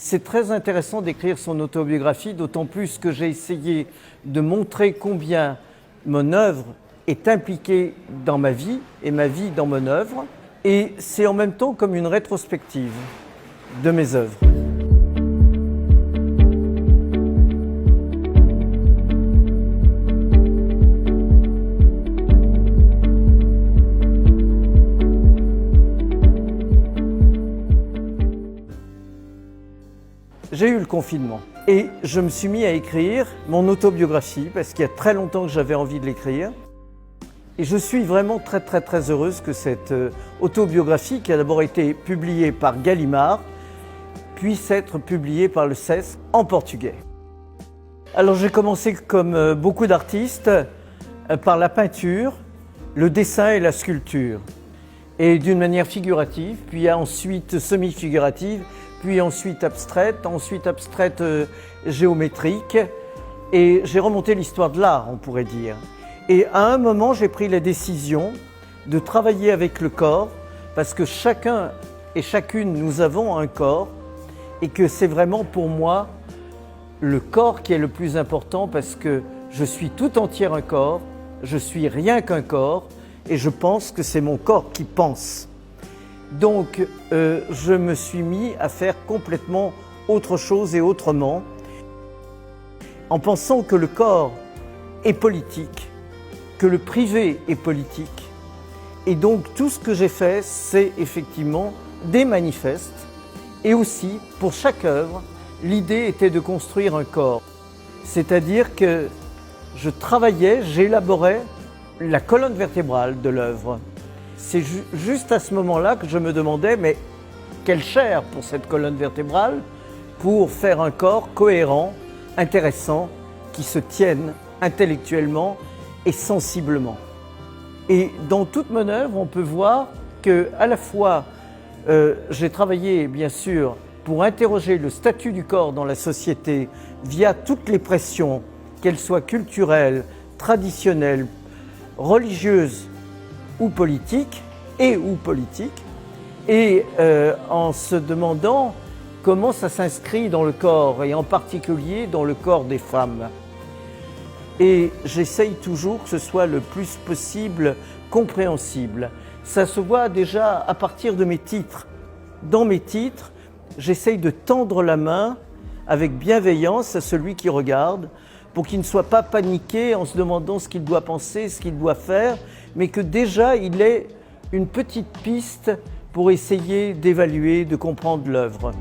C'est très intéressant d'écrire son autobiographie, d'autant plus que j'ai essayé de montrer combien mon œuvre est impliquée dans ma vie et ma vie dans mon œuvre. Et c'est en même temps comme une rétrospective de mes œuvres. J'ai eu le confinement et je me suis mis à écrire mon autobiographie parce qu'il y a très longtemps que j'avais envie de l'écrire. Et je suis vraiment très heureuse que cette autobiographie, qui a d'abord été publiée par Gallimard, puisse être publiée par le CESC en portugais. Alors j'ai commencé comme beaucoup d'artistes par la peinture, le dessin et la sculpture. Et d'une manière figurative, puis ensuite semi-figurative, puis ensuite abstraite géométrique. Et j'ai remonté l'histoire de l'art, on pourrait dire. Et à un moment, j'ai pris la décision de travailler avec le corps, parce que chacun et chacune, nous avons un corps, et que c'est vraiment pour moi le corps qui est le plus important, parce que je suis tout entière un corps, je suis rien qu'un corps, et je pense que c'est mon corps qui pense. Donc, je me suis mis à faire complètement autre chose et autrement, en pensant que le corps est politique, que le privé est politique. Et donc, tout ce que j'ai fait, c'est effectivement des manifestes. Et aussi, pour chaque œuvre, l'idée était de construire un corps. C'est-à-dire que je travaillais, j'élaborais la colonne vertébrale de l'œuvre. C'est juste à ce moment-là que je me demandais, mais quelle chair pour cette colonne vertébrale pour faire un corps cohérent, intéressant, qui se tienne intellectuellement et sensiblement. Et dans toute mon œuvre, on peut voir que à la fois j'ai travaillé bien sûr pour interroger le statut du corps dans la société via toutes les pressions, qu'elles soient culturelles, traditionnelles, religieuses ou politiques, et en se demandant comment ça s'inscrit dans le corps, et en particulier dans le corps des femmes. Et j'essaye toujours que ce soit le plus possible compréhensible. Ça se voit déjà à partir de mes titres. Dans mes titres, j'essaye de tendre la main avec bienveillance à celui qui regarde, pour qu'il ne soit pas paniqué en se demandant ce qu'il doit penser, ce qu'il doit faire, mais que déjà il ait une petite piste pour essayer d'évaluer, de comprendre l'œuvre.